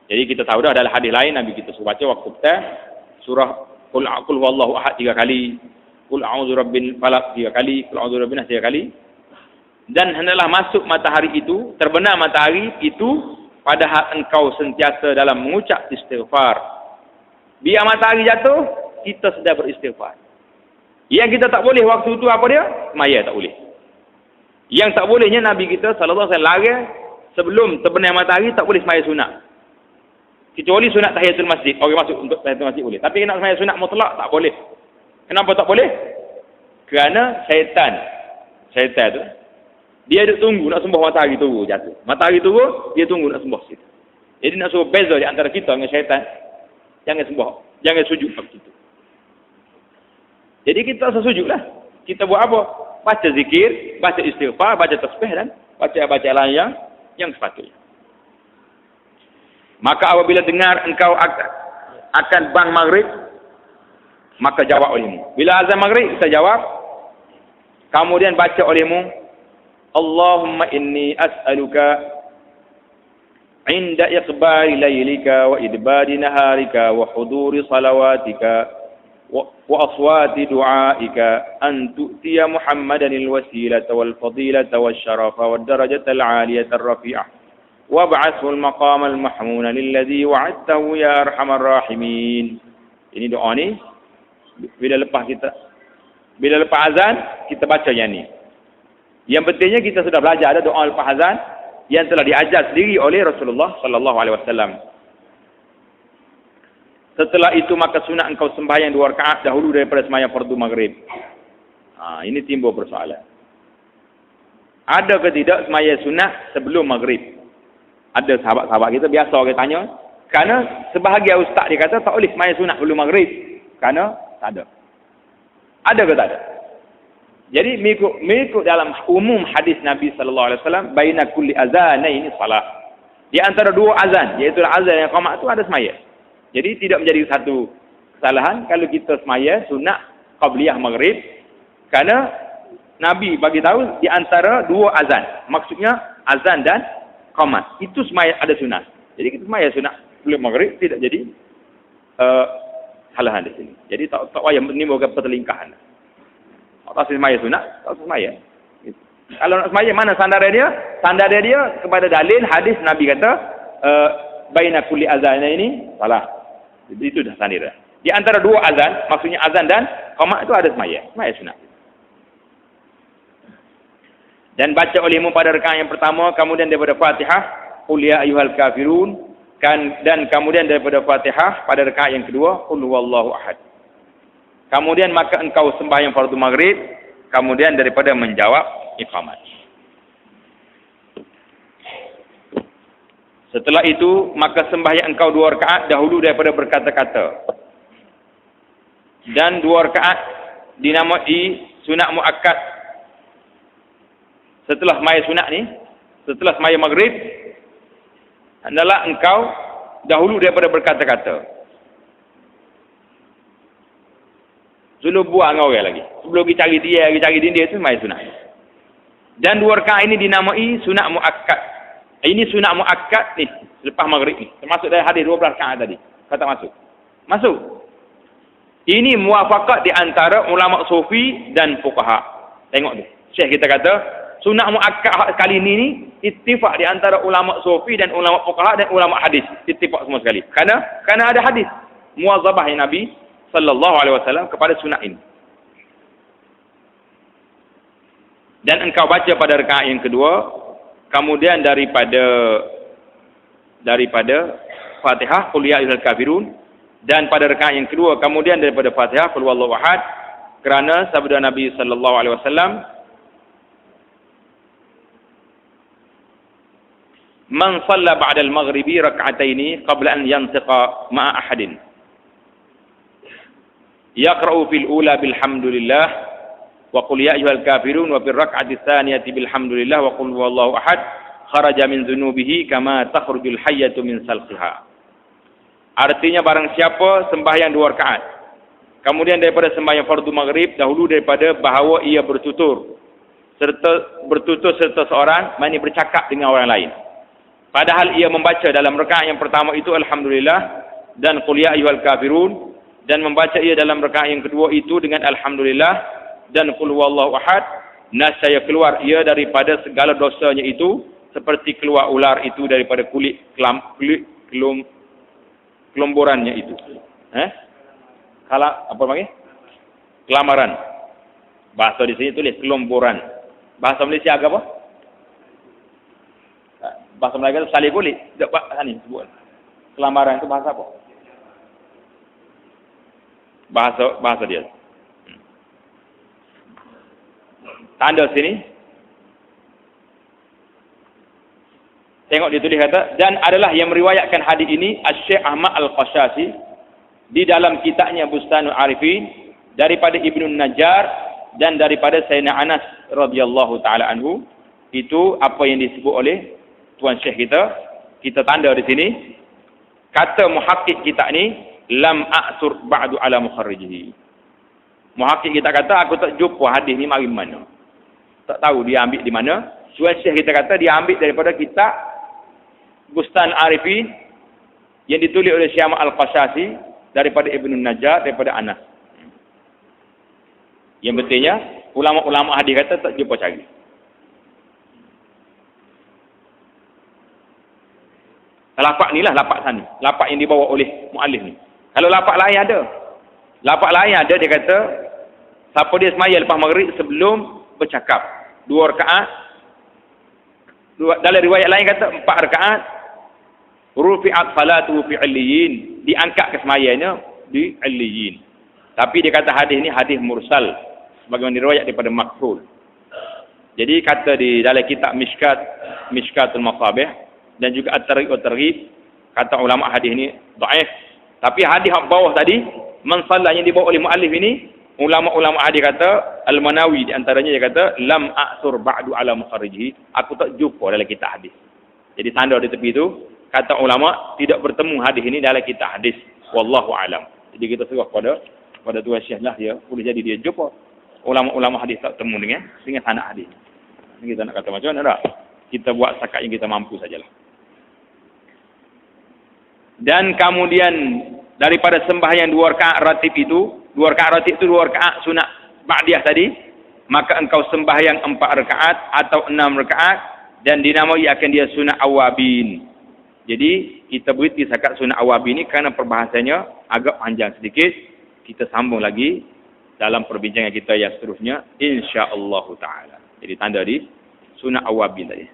Jadi kita tahu dah dalam hadis lain Nabi kita suruh baca waktu petang surah qul huwallahu ahad 3 kali, qul a'udzu birabbil falaq 3 kali, qul a'udzu birabbin nas 3 kali. Dan hendaklah masuk matahari itu, terbenam matahari itu padahal engkau sentiasa dalam mengucap istighfar. Biar matahari jatuh, kita sedang beristighfar. Yang kita tak boleh waktu itu apa dia? Semaya tak boleh. Yang tak bolehnya Nabi kita sallallahu alaihi wasallam larang sebelum terbenam matahari tak boleh semaya sunat. Kecuali sunat tahiyatul masjid. Orang masuk untuk tahiyatul masjid boleh. Tapi nak semaya sunat mutlak tak boleh. Kenapa tak boleh? Kerana syaitan tu dia duduk tunggu nak sembah matahari turun jatuh. Matahari turun, dia tunggu nak sembah situ. Jadi nak suruh beza di antara kita dengan syaitan. Jangan sembah. Jangan sujud waktu itu. Jadi kita sesujudlah. Kita buat apa? Baca zikir, baca istighfar, baca tasbih dan baca lain yang sepatutnya. Maka apabila dengar engkau akan bang maghrib, maka jawab olehmu. Bila azan maghrib, kita jawab. Kemudian baca olehmu, Allahumma inni as'aluka inda iqbali laylika wa idbari naharika wa huduri salawatika wa aswati du'aika an tu'tiya Muhammadan al-wasilata wal fadilata wal syarafa wad darajata al-'aliyata ar-rafi'ah wa ba'athu al-maqama al-mahmuna lilladhi wa'adtahu ya arhamar rahimin. Ini doa ni bila lepas azan kita baca yang ni. Yang pentingnya kita sudah belajar ada doa lepas azan yang telah diajar sendiri oleh Rasulullah sallallahu alaihi wasallam. Setelah itu maka sunat engkau sembahyang 2 rakaat dahulu daripada sembahyang fardu maghrib. Ini timbul persoalan. Ada ke tidak sembahyang sunat sebelum maghrib? Ada sahabat-sahabat kita biasa orang tanya, kerana sebahagian ustaz dia kata tak boleh sembahyang sunat sebelum maghrib. Kerana tak ada. Ada ke tak ada? Jadi mengikut dalam umum hadis Nabi sallallahu alaihi wasallam, baina kulli azanaini salah. Di antara 2 azan, iaitu azan yang qamat itu ada semaya. Jadi tidak menjadi satu kesalahan kalau kita semaya sunat qabliyah maghrib, kerana Nabi bagi tahu di antara 2 azan. Maksudnya azan dan qamat. Itu semaya ada sunat. Jadi kita semaya sunat sebelum maghrib tidak jadi kesalahan di sini. Jadi tak payah menimbulkan pertelingkahan. Tak semaya sunat, tak semaya. Gitu. Kalau nak semaya, mana sandar dia? Sandar dia kepada dalil hadis Nabi kata, baina kulli azan ini salah. Itu dah sandar. Di antara 2 azan, maksudnya azan dan qamat itu ada semaya. Semaya sunat. Dan baca olehmu pada rakaat yang pertama, kemudian daripada Fatihah, qul ya ayyuhal kafirun, dan kemudian daripada Fatihah pada rakaat yang kedua, qul huwallahu ahad. Kemudian maka engkau sembahyang fardu maghrib, kemudian daripada menjawab iqamat. Setelah itu maka sembahyang engkau 2 rakaat dahulu daripada berkata-kata. Dan 2 rakaat dinamai sunat muakkad. Setelah sembahyang sunat ni, setelah sembahyang maghrib, adalah engkau dahulu daripada berkata-kata. Sebelum buang orang lagi. Sebelum kita cari dia tu sembahyang sunat. Dan 2 rakaat ini dinamai sunat muakkad. Ini sunat muakkad ni, selepas maghrib ni. Termasuk dari hadis 12 rakaat tadi. Kata masuk. Masuk. Ini muafakat di antara ulama sufi dan fuqaha. Tengok tu. Syekh kita kata, sunat muakkad kali ni ittifaq di antara ulama sufi dan ulama fuqaha dan ulama hadis. Ittifaq semua sekali. Karena ada hadis muwazabah Nabi sallallahu alaihi wasallam kepada sunat ini. Dan engkau baca pada rakaat yang kedua, kemudian daripada Fatihah qul ya ayyuhal kafirun, dan pada rakaat yang kedua kemudian daripada Fatihah qul huwallahu ahad, kerana sabda Nabi sallallahu alaihi wasallam, man shalla ba'da al-maghribi rak'ataini qabla an yantiqa ma'a ahadin yaqra'u fil ula bilhamdulillah wa qul ya ayyuhal kafirun wa fil rak'ati tsaniyati bilhamdulillah wa qul huwallahu ahad kharaja min dhunubihi kama takhrujul hayyatu min salqiha. Artinya barang siapa sembahyang 2 rakaat, kemudian daripada sembahyang fardu maghrib dahulu daripada bahawa ia bertutur serta seorang maknanya bercakap dengan orang lain. Padahal ia membaca dalam rakaat yang pertama itu alhamdulillah dan qul ya ayyuhal kafirun, dan membaca ia dalam rakaat yang kedua itu dengan alhamdulillah dan qul huwallahu ahad, nascaya keluar ia daripada segala dosanya itu seperti keluar ular itu daripada kulit kelomborannya itu. Kalau apa panggil? Kelamaran. Bahasa di sini tulis kelomboran. Bahasa Malaysia agak apa? Bahasa Melayu itu salib boleh. Tak sini sebut. Kelamaran itu bahasa apa? Bahasa dia. Tanda sini. Tengok dia tulis kata, dan adalah yang meriwayatkan hadis ini Syekh Ahmad Al-Qashasi di dalam kitabnya Bustanul Arifin daripada Ibnu Najjar dan daripada Sayyidina Anas radhiyallahu taala anhu. Itu apa yang disebut oleh tuan Syekh kita tanda di sini. Kata muhakkik kita ni lam a'sur ba'du ala mukharrijihi. Muhakkik kita kata aku tak jumpa hadis ni mari mana. Tak tahu dia ambil di mana. Tuan Syekh kita kata dia ambil daripada kitab Bustan Arifin yang ditulis oleh Syekh Ahmad Al-Qashasi daripada Ibnu Najjar daripada Anas. Yang betulnya ulama-ulama hadis kata tak jumpa cari. Lapak ni lah lapak sana. Lapak yang dibawa oleh muallif ni. Kalau lapak lain ada. Lapak lain ada dia kata siapa dia semaya lepas maghrib sebelum bercakap 2 rakaat. Dalam riwayat lain kata 4 rakaat. Rufi'at salatu fi 'illiyin, diangkat kesemayanya di 'illiyin. Tapi dia kata hadis ni hadis mursal sebagaimana diriwayat daripada Makhul. Jadi kata di dalam kitab Mishkatul Masabih dan juga At-Targhib At-Targhib, kata ulama hadis ni dhaif. Tapi hadis bawah tadi man shalla yang dibawa oleh muallif ini, ulama-ulama hadis kata Al-Manawi di antaranya dia kata lam a'sur ba'du ala mukharrijihi, aku tak jumpa dalam kitab hadis. Jadi tanda di tepi itu kata ulama tidak bertemu hadis ini dalam kitab hadis. Wallahu alam. Jadi kita serah pada tuan Syekh lah dia. Boleh jadi dia jumpa ulama-ulama hadis tak temu dengan sanad hadis. Ini kita nak kata macam mana tak? Kita buat setakat yang kita mampu sajalah. Dan kemudian daripada sembahyang 2 rakaat ratib itu, 2 rakaat ratib itu 2 rakaat sunat ba'diyah tadi, maka engkau sembahyang 4 rakaat atau 6 rakaat dan dinamai akan dia sunat awabin. Jadi kita berhenti setakat sunat awabin ini kerana perbahasannya agak panjang sedikit. Kita sambung lagi dalam perbincangan kita yang seterusnya insya-Allah taala. Jadi tanda di sunat awabin tadi.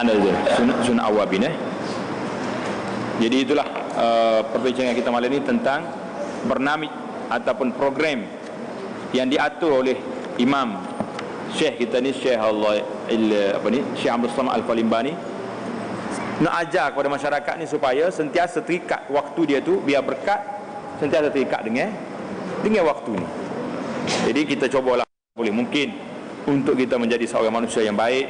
Mana tu? Sunat awabin Jadi itulah perbincangan kita malam ini tentang bernamik ataupun program yang diatur oleh Imam Syekh kita ni, Syekh Syekh Abdul Samad Al-Falimbani, nak ajar kepada masyarakat ni supaya sentiasa terikat waktu dia tu, biar berkat sentiasa terikat dengan waktu ni. Jadi kita cubalah boleh mungkin untuk kita menjadi seorang manusia yang baik,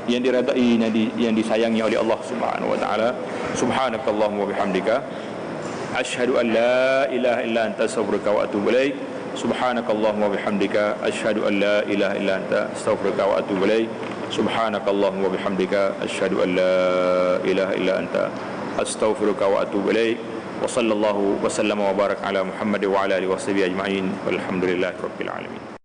yang diredai, yang disayangi oleh Allah Subhanahu wa taala. Subhanakallahumma wa bihamdika asyhadu an la ilaha illa anta astaghfiruka wa atubu ilaik. Subhanakallahumma wa bihamdika asyhadu an la ilaha illa anta astaghfiruka wa atubu ilaik. Subhanakallahumma wa bihamdika asyhadu an la ilaha illa anta astaghfiruka wa atubu ilaik. Wa sallallahu wa sallama wa baraka ala Muhammad wa ala alihi wa sahbihi ajma'in. Walhamdulillahirabbil alamin.